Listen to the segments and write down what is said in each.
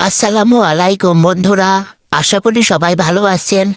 আসসালামু আলাইকুম বন্ধুরা। আশা করি সবাই ভালো আছেন।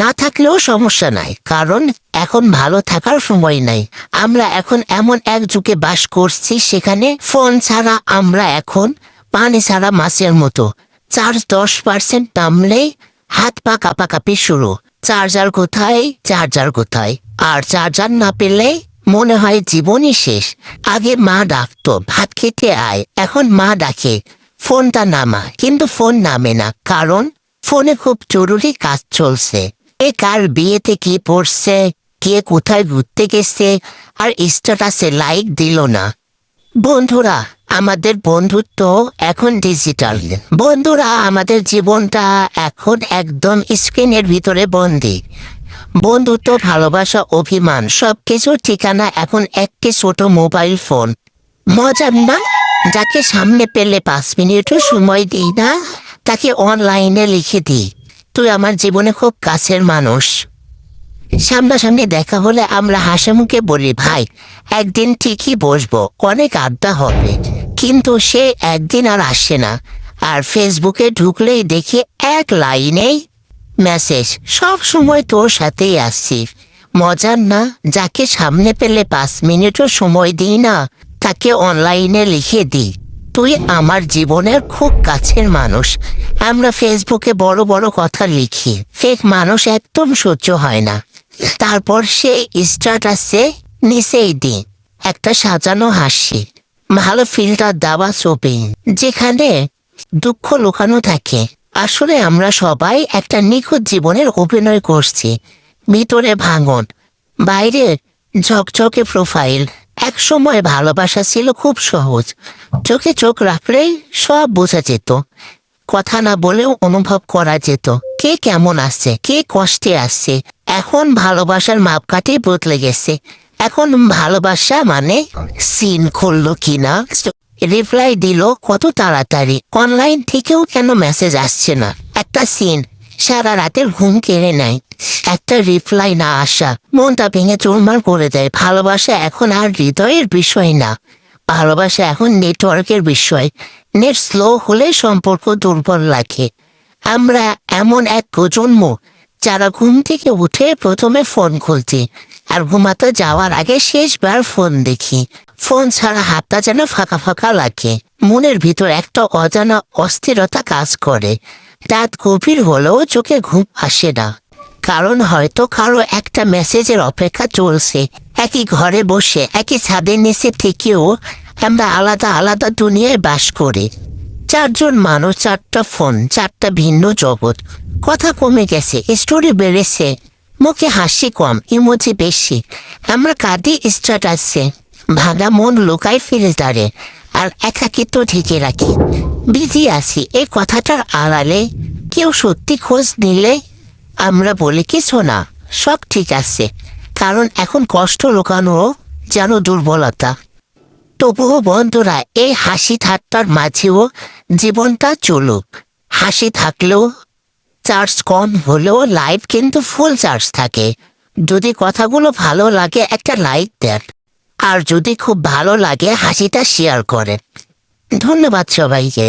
না থাকলেও সমস্যা নাই, কারণ এখন ভালো থাকার সময় নাই। আমরা এখন এমন এক যুগে বাস করছি, সেখানে ফোন ছাড়া আমরা এখন পানি ছাড়া মাছের মতো। চার্জ 10% নামলেই হাত পা কাঁপাকাঁপি শুরু। চার্জার কোথায়, চার্জার কোথায়? আর চার্জার না পেলে মনে হয় জীবনই শেষ। আগে মা ডাকতো, ভাত খেতে আয়, এখন মা ডাকে ফোনটা নামা, কিন্তু ফোন নামে না, কারণ ফোনে খুব জরুরি কাজ চলছে। এ কার বিয়েতে কি পড়ছে, কে কোথায় ঘুরতে গেছে, আর স্ট্যাটাসে লাইক দিল না। বন্ধুরা, আমাদের বন্ধুত্ব এখন ডিজিটাল। বন্ধুরা, আমাদের জীবনটা এখন একদম স্ক্রিনের ভিতরে বন্দি। বন্ধুত্ব, ভালোবাসা, অভিমান সবকিছুর ঠিকানা এখন একটি ছোট মোবাইল ফোন। মজার না? যাকে সামনে পেলে 5 মিনিটও সময় দিই না, তাকে অনলাইনে লিখে দিই তুই আমার জীবনে খুব কাছের মানুষ। সামনাসামনি দেখা হলে আমরা হাসি মুখে বলি, ভাই একদিন ঠিকই বসবো, অনেক আড্ডা হবে। কিন্তু সে একদিন আর আসে না। আর ফেসবুকে ঢুকলেই দেখি এক লাইনেই মেসেজ, সব সময় তোর সাথেই আসছি। মজার না? যাকে সামনে পেলে 5 মিনিটও সময় দিই না, তাকে অনলাইনে লিখে দিই তুই আমার জীবনের খুব কাছের মানুষ। আমরা ফেসবুকে বড় বড় কথা লিখি, ফেক মানুষ একদম সহ্য হয় না। তারপর সে স্ট্যাটাসে নিচেই দিই একটা সাজানো হাসি, ভালো ফিল্টার দেওয়া ছবি, যেখানে দুঃখ লুকানো থাকে। আসলে আমরা সবাই একটা নিখুঁত জীবনের অভিনয় করছি। ভিতরে ভাঙন, বাইরে ঝকঝকে প্রোফাইল। এক সময় ভালোবাসা ছিল খুব সহজ, চোখে চোখ রাখলেই সব বোঝা যেত। কথা না বলেও অনুভব করা যেত কে কেমন আসছে, কে কষ্টে আসছে। এখন ভালোবাসার মাপকাঠি বদলে গেছে। এখন ভালোবাসা মানে সিন খুললো কিনা, রিপ্লাই দিল কত তাড়াতাড়ি, অনলাইন থেকেও কেন মেসেজ আসছে না। একটা সিন সারা রাতের ঘুম কেড়ে নেয়, একটা রিপ্লাই না আসা মনটা ভেঙে চুরমার করে দেয়। ভালোবাসা এখন আর হৃদয়ের বিষয় না, ভালোবাসা এখন নেটওয়ার্কের বিষয়। নেট স্লো হলে সম্পর্ক দুর্বল লাগে। আমরা এমন এক প্রজন্ম যারা ঘুম থেকে উঠে প্রথমে ফোন খুলছি, আর ঘুমাতে যাওয়ার আগে শেষবার ফোন দেখি। ফোন ছাড়া হাতটা যেন ফাঁকা ফাঁকা লাগে, মনের ভিতর একটা অজানা অস্থিরতা কাজ করে। রাত গভীর হলেও চোখে ঘুম আসে না, কারণ হয়তো কারো একটা মেসেজের অপেক্ষা চলছে। একই ঘরে বসে, একই ছাদের নিচে থেকেও আমরা আলাদা আলাদা দুনিয়ায় বাস করি। 4 জন মানুষ, 4টা ফোন, 4টা ভিন্ন জগৎ। কথা কমে গেছে, স্টোরি বেড়েছে, মুখে হাসি কম, ইমোজি বেশি। আমরা কাঁদি স্ট্যাটাসে, ভাঙা মন লুকাই ফিল্টারে, আর একাকিত্ব ঢেকে রাখি। বিজি আছি এই কথাটার আড়ালে কেউ সত্যি খোঁজ নিলে আমরা বলি কিছু না, সব ঠিক আছে, কারণ এখন কষ্ট লুকানো যেন দুর্বলতা। তবুও বন্ধুরা, এই হাসি ঠাট্টার মাঝেও জীবনটা চলুক। হাসি থাকলেও, চার্জ কম হলেও লাইফ কিন্তু ফুল চার্জ থাকে। যদি কথাগুলো ভালো লাগে একটা লাইক দেন, আর যদি খুব ভালো লাগে হাসিটা শেয়ার করেন। ধন্যবাদ সবাইকে।